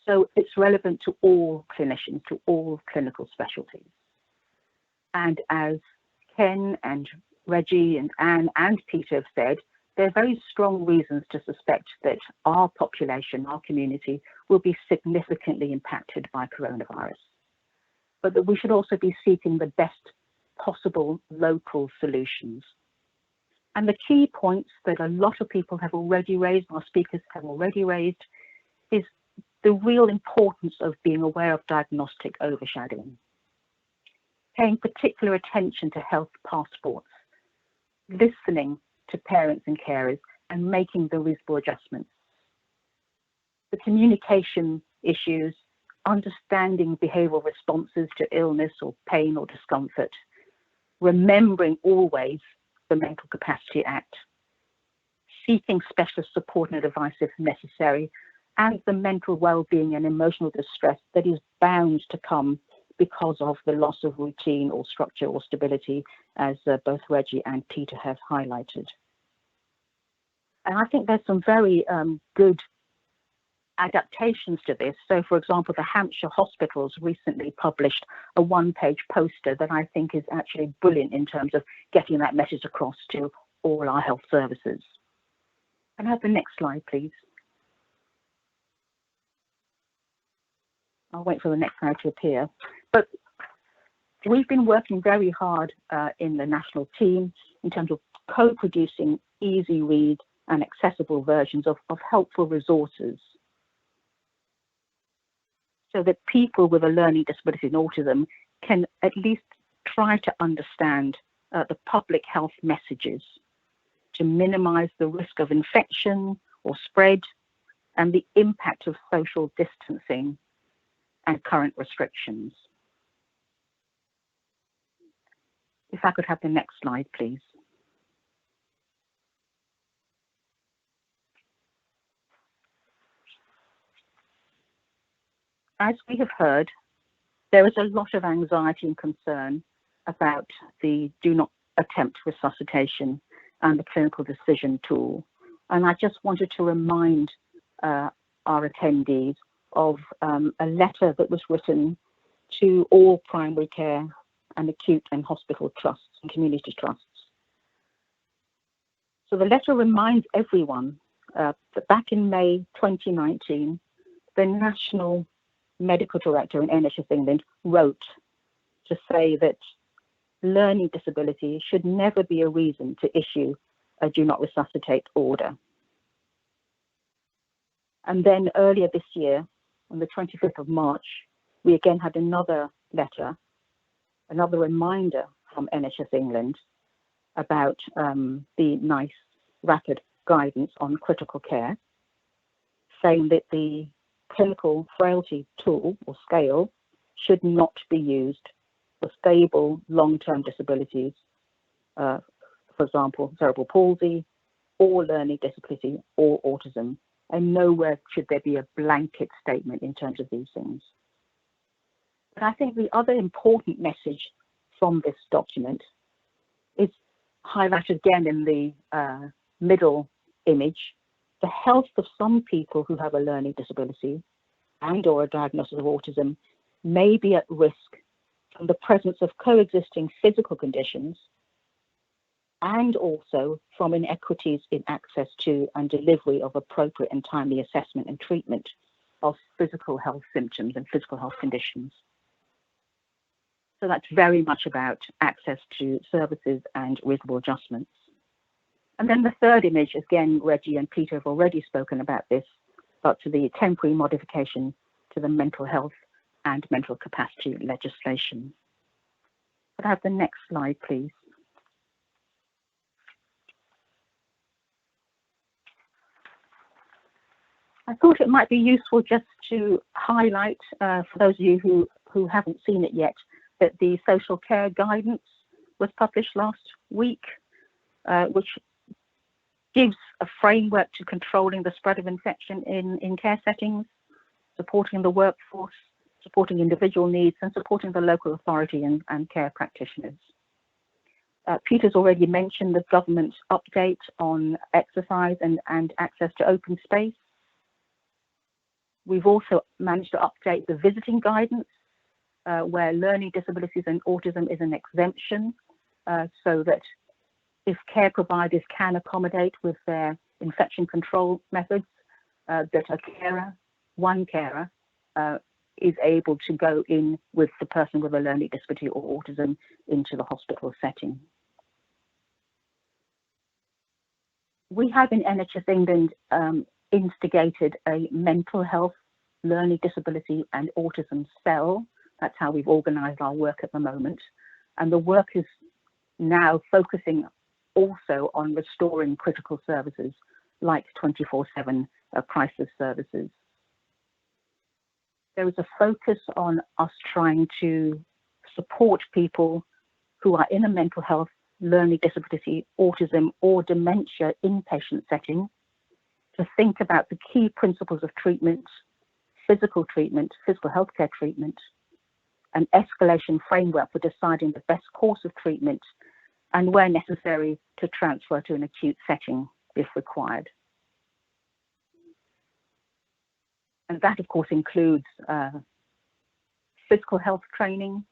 So it's relevant to all clinicians, to all clinical specialties. And as Ken and Regi and Anne and Peter have said, there are very strong reasons to suspect that our population, our community, will be significantly impacted by coronavirus. But that we should also be seeking the best possible local solutions. And the key points that a lot of people have already raised, our speakers have already raised, is the real importance of being aware of diagnostic overshadowing, paying particular attention to health passports, listening to parents and carers, and making the reasonable adjustments. The communication issues, understanding behavioural responses to illness or pain or discomfort, remembering always the Mental Capacity Act, seeking specialist support and advice if necessary, and the mental well-being and emotional distress that is bound to come because of the loss of routine or structure or stability, as both Regi and Peter have highlighted. And I think there's some very good adaptations to this. So for example, the Hampshire hospitals recently published a one-page poster that I think is actually brilliant in terms of getting that message across to all our health services. Can I have the next slide, please? I'll wait for the next slide to appear. But we've been working very hard in the national team in terms of co-producing easy read and accessible versions of helpful resources, so that people with a learning disability and autism can at least try to understand the public health messages to minimize the risk of infection or spread and the impact of social distancing and current restrictions. If I could have the next slide, please. as we have heard, there is a lot of anxiety and concern about the do not attempt resuscitation and the clinical decision tool. And I just wanted to remind our attendees of a letter that was written to all primary care and acute and hospital trusts and community trusts. So the letter reminds everyone that back in May 2019, the National Medical Director in NHS England wrote to say that learning disability should never be a reason to issue a do not resuscitate order. And then earlier this year, on the 25th of March, we again had another letter, another reminder from NHS England about the NICE rapid guidance on critical care, saying that the clinical frailty tool or scale should not be used for stable long-term disabilities, for example, cerebral palsy or learning disability or autism, and nowhere should there be a blanket statement in terms of these things. But I think the other important message from this document is highlighted again in the middle image. The health of some people who have a learning disability and or a diagnosis of autism may be at risk from the presence of coexisting physical conditions and also from inequities in access to and delivery of appropriate and timely assessment and treatment of physical health symptoms and physical health conditions. So that's very much about access to services and reasonable adjustments. And then the third image, again, Regi and Peter have already spoken about this, but to the temporary modification to the mental health and mental capacity legislation. Could I have the next slide, please? I thought it might be useful just to highlight, for those of you who haven't seen it yet, that the social care guidance was published last week, which gives a framework to controlling the spread of infection in care settings, supporting the workforce, supporting individual needs, and supporting the local authority and care practitioners. Peter's already mentioned the government update on exercise and access to open space. We've also managed to update the visiting guidance, where learning disabilities and autism is an exemption, so that if care providers can accommodate with their infection control methods, that one carer is able to go in with the person with a learning disability or autism into the hospital setting. We have in NHS England instigated a mental health, learning disability and autism cell. That's how we've organised our work at the moment. And the work is now focusing also on restoring critical services like 24/7 crisis services. There is a focus on us trying to support people who are in a mental health, learning disability, autism or dementia inpatient setting to think about the key principles of treatment, physical healthcare treatment, an escalation framework for deciding the best course of treatment, and where necessary to transfer to an acute setting if required. And that of course includes physical health training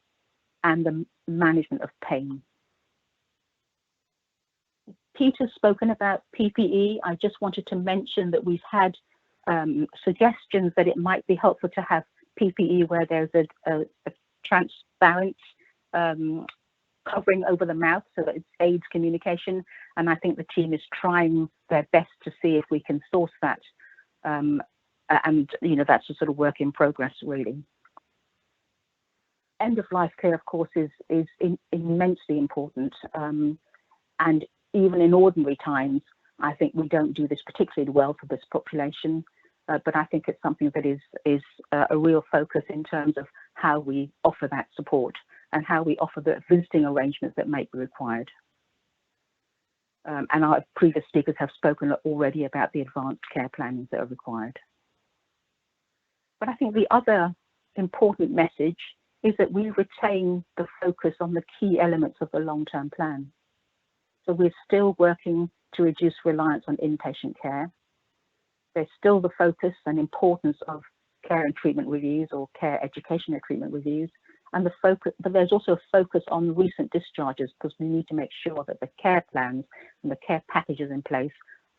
and the management of pain. Peter's spoken about PPE. I just wanted to mention that we've had suggestions that it might be helpful to have PPE where there's a transparent covering over the mouth so that it aids communication. And I think the team is trying their best to see if we can source that. And that's a sort of work in progress, really. End of life care, of course, is immensely important. And even in ordinary times, I think we don't do this particularly well for this population. But I think it's something that is a real focus in terms of how we offer that support and how we offer the visiting arrangements that may be required. And our previous speakers have spoken already about the advanced care plans that are required. But I think the other important message is that we retain the focus on the key elements of the long-term plan. So we're still working to reduce reliance on inpatient care. There's still the focus and importance of care and treatment reviews, or care education and treatment reviews, and the focus, but there's also a focus on recent discharges, because we need to make sure that the care plans and the care packages in place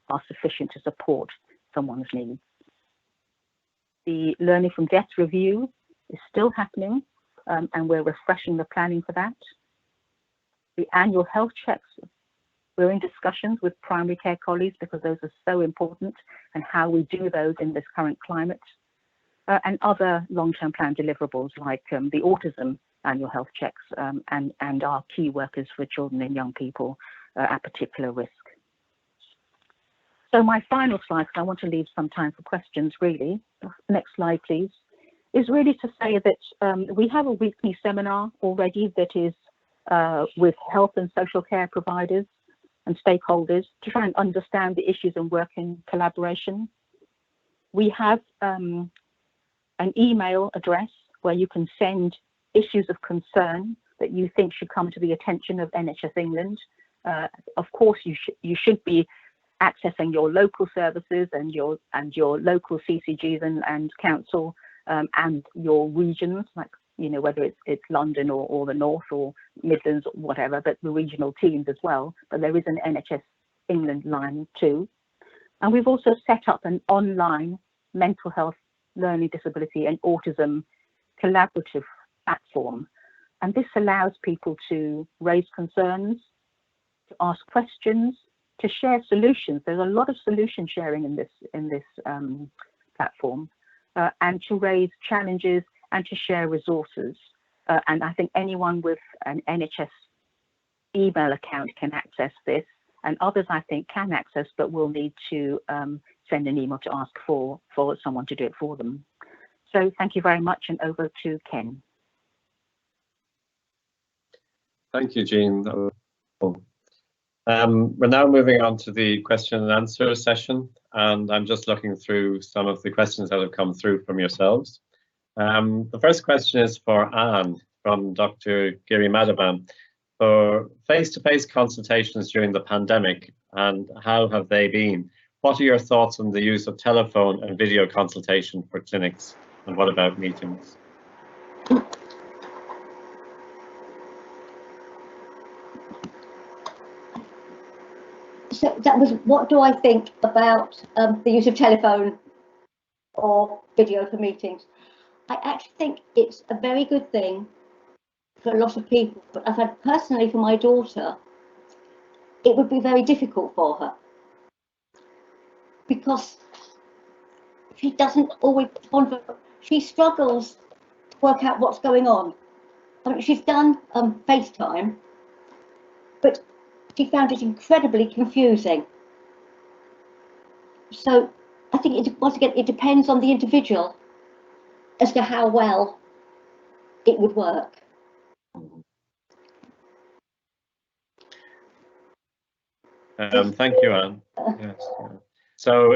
are sufficient to support someone's needs. The learning from death review is still happening, and we're refreshing the planning for that. The annual health checks, we're in discussions with primary care colleagues, because those are so important, and how we do those in this current climate. And other long-term plan deliverables, like the autism annual health checks, and our key workers for children and young people at particular risk. So my final slide, because I want to leave some time for questions really, next slide please, is really to say that we have a weekly seminar already that is with health and social care providers and stakeholders to try and understand the issues and work in collaboration. We have an email address where you can send issues of concern that you think should come to the attention of NHS England. Of course, you should be accessing your local services and your local CCGs and council and your regions, like, you know, whether it's London or the North or Midlands or whatever, but the regional teams as well. But there is an NHS England line too. And we've also set up an online mental health, learning disability and autism collaborative platform. And this allows people to raise concerns, to ask questions, to share solutions. There's a lot of solution sharing in this platform, and to raise challenges and to share resources. And I think anyone with an NHS email account can access this, and others I think can access, but will need to send an email to ask for someone to do it for them. So thank you very much, and over to Ken. Thank you, Jean. That was cool. We're now moving on to the question and answer session, and I'm just looking through some of the questions that have come through from yourselves. The first question is for Anne from Dr. Giri Madhavan. For face-to-face consultations during the pandemic, and how have they been? What are your thoughts on the use of telephone and video consultation for clinics, and what about meetings? So that was, what do I think about the use of telephone or video for meetings? I actually think it's a very good thing for a lot of people, but I've had personally for my daughter, it would be very difficult for her, because she doesn't always, she struggles to work out what's going on. I mean, she's done FaceTime, but she found it incredibly confusing. So I think once again, it depends on the individual as to how well it would work. Thank you, Anne. Yes. So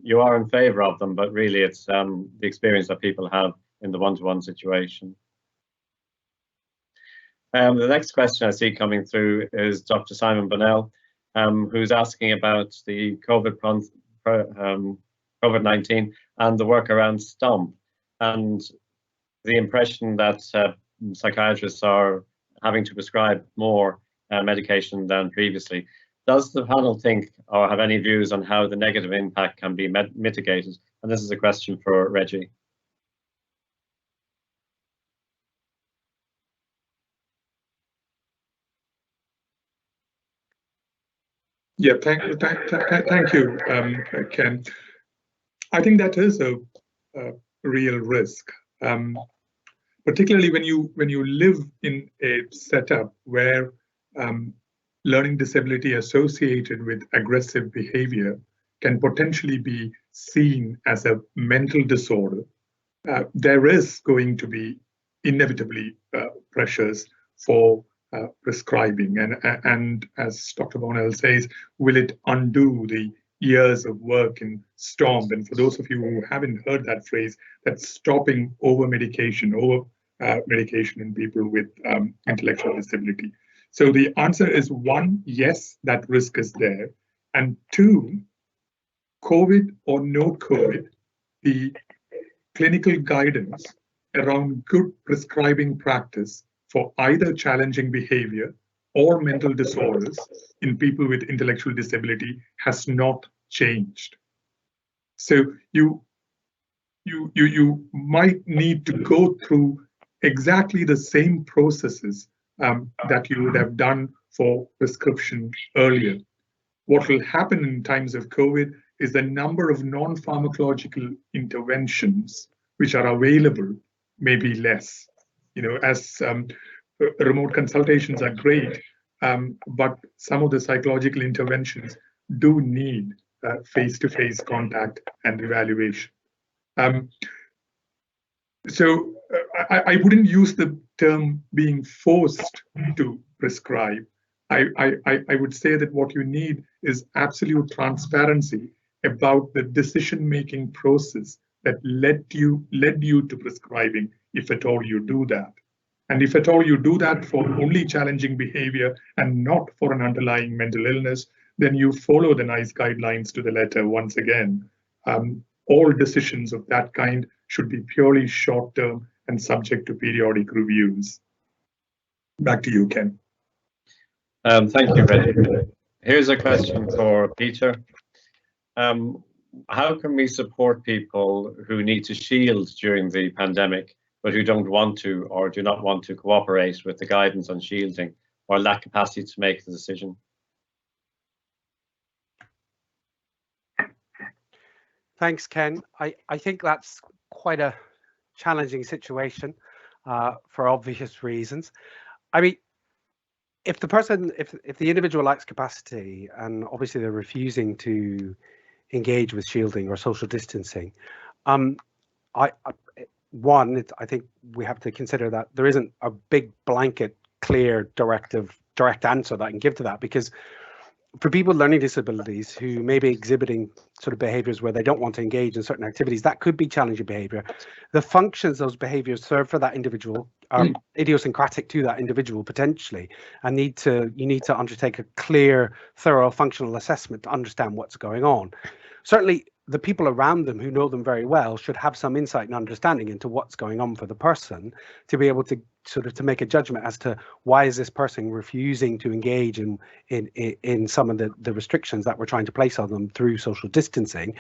you are in favour of them, but really it's the experience that people have in the one-to-one situation. The next question I see coming through is Dr. Simon Bonnell, who's asking about the COVID-19 and the work around STOMP, and the impression that psychiatrists are having to prescribe more medication than previously. Does the panel think or have any views on how the negative impact can be mitigated? And this is a question for Regi. Yeah, thank you, Ken. I think that is a real risk, particularly when you live in a setup where learning disability associated with aggressive behavior can potentially be seen as a mental disorder. There is going to be inevitably pressures for prescribing, and as Dr. Bonnell says, will it undo the years of work in STOMP. And for those of you who haven't heard that phrase, that's stopping over medication in people with intellectual disability. So the answer is one, yes, that risk is there. And two, COVID or no COVID, the clinical guidance around good prescribing practice for either challenging behavior or mental disorders in people with intellectual disability has not changed. So you might need to go through exactly the same processes that you would have done for prescription earlier. What will happen in times of COVID is the number of non-pharmacological interventions which are available may be less. As remote consultations are great, but some of the psychological interventions do need face-to-face contact and evaluation. So I wouldn't use the term being forced to prescribe. I would say that what you need is absolute transparency about the decision-making process that led you to prescribing, if at all you do that. And if at all you do that for only challenging behavior and not for an underlying mental illness, then you follow the NICE guidelines to the letter once again. All decisions of that kind should be purely short-term and subject to periodic reviews. Back to you, Ken. Thank you, Regi. Here's a question for Peter. How can we support people who need to shield during the pandemic, but who don't want to or do not want to cooperate with the guidance on shielding or lack capacity to make the decision? Thanks, Ken. I think that's quite a challenging situation for obvious reasons. I mean, if the individual lacks capacity and obviously they're refusing to engage with shielding or social distancing, I think we have to consider that there isn't a big blanket, clear, direct answer that I can give to that, because for people with learning disabilities who may be exhibiting sort of behaviors where they don't want to engage in certain activities, that could be challenging behavior. The functions those behaviors serve for that individual are idiosyncratic to that individual potentially, and you need to undertake a clear, thorough functional assessment to understand what's going on. Certainly, the people around them who know them very well should have some insight and understanding into what's going on for the person to be able to sort of to make a judgment as to why is this person refusing to engage in some of the restrictions that we're trying to place on them through social distancing.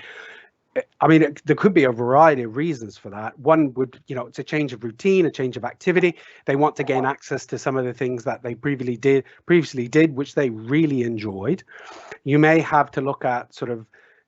I mean, there could be a variety of reasons for that. One would, it's a change of routine, a change of activity. They want to gain access to some of the things that they previously did, which they really enjoyed. You may have to look at sort of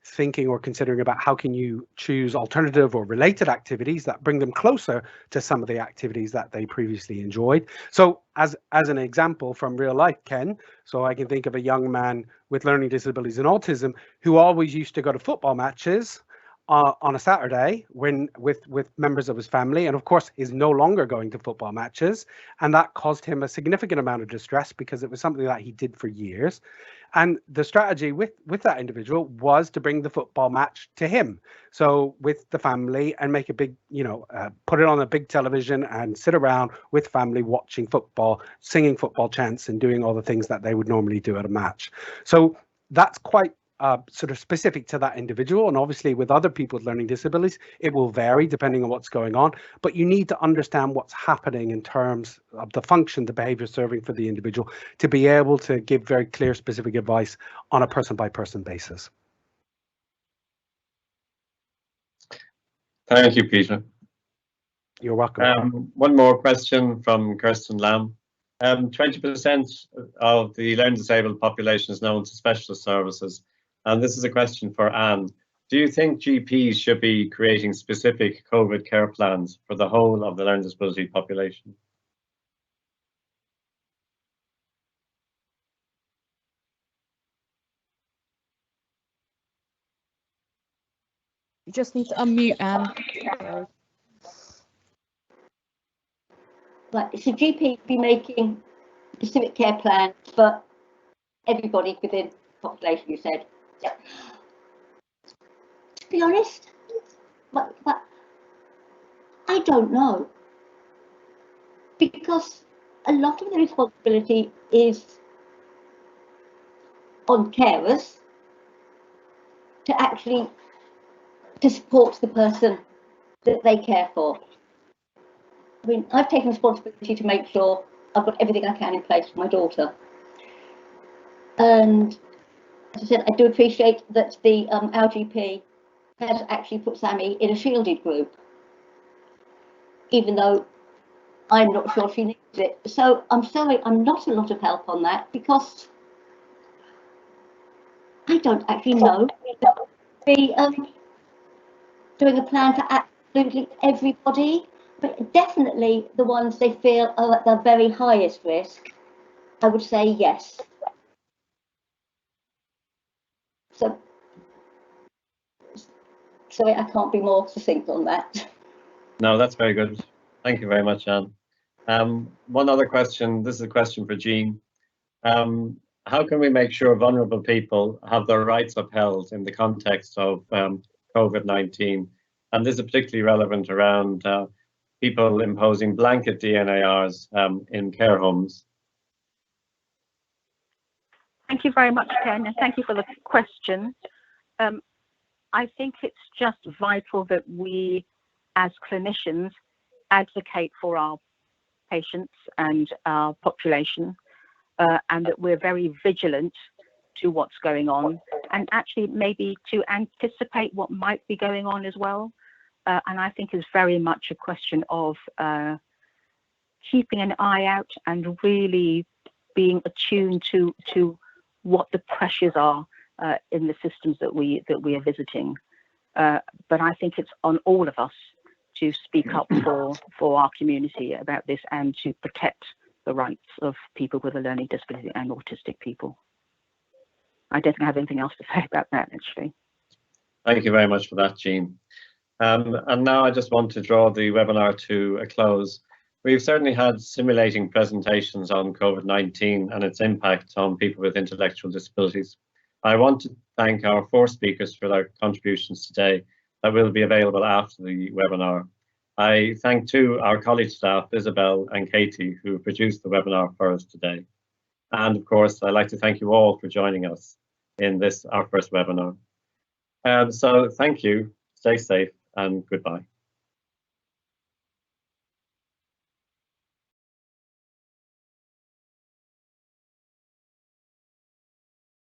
thinking or considering about how can you choose alternative or related activities that bring them closer to some of the activities that they previously enjoyed. So as an example from real life, Ken, so I can think of a young man with learning disabilities and autism who always used to go to football matches on a Saturday with members of his family, and of course is no longer going to football matches, and that caused him a significant amount of distress because it was something that he did for years. And the strategy with that individual was to bring the football match to him, so with the family, and make a big, put it on a big television and sit around with family watching football, singing football chants and doing all the things that they would normally do at a match. So that's quite sort of specific to that individual, and obviously with other people with learning disabilities it will vary depending on what's going on, but you need to understand what's happening in terms of the function, the behavior serving for the individual, to be able to give very clear specific advice on a person by person basis. Thank you, Peter. You're welcome. One more question from Kirsten Lamb. 20% of the learning disabled population is known to specialist services. And this is a question for Anne. Do you think GPs should be creating specific COVID care plans for the whole of the learning disability population? You just need to unmute, Anne. Like, should GP be making specific care plans for everybody within the population, you said? Yeah. To be honest, but I don't know. Because a lot of the responsibility is on carers to support the person that they care for. I mean, I've taken responsibility to make sure I've got everything I can in place for my daughter. And as I said, I do appreciate that the our GP has actually put Sammy in a shielded group, even though I'm not sure she needs it. So I'm sorry, I'm not a lot of help on that, because I don't actually know. Be doing a plan for absolutely everybody, but definitely the ones they feel are at the very highest risk, I would say yes. So sorry, I can't be more succinct on that. No, that's very good. Thank you very much, Anne. One other question, this is a question for Jean. How can we make sure vulnerable people have their rights upheld in the context of COVID-19? And this is particularly relevant around people imposing blanket DNARs in care homes. Thank you very much, Ken, and thank you for the question. I think it's just vital that we, as clinicians, advocate for our patients and our population, and that we're very vigilant to what's going on, and actually maybe to anticipate what might be going on as well. And I think it's very much a question of keeping an eye out and really being attuned to what the pressures are in the systems that we are visiting. But I think it's on all of us to speak up for our community about this and to protect the rights of people with a learning disability and autistic people. I don't think I have anything else to say about that, actually. Thank you very much for that, Jean. And now I just want to draw the webinar to a close. We've certainly had stimulating presentations on COVID-19 and its impact on people with intellectual disabilities. I want to thank our 4 speakers for their contributions today that will be available after the webinar. I thank too our college staff, Isabel and Katie, who produced the webinar for us today. And of course, I'd like to thank you all for joining us in this, our first webinar. So thank you, stay safe, and goodbye.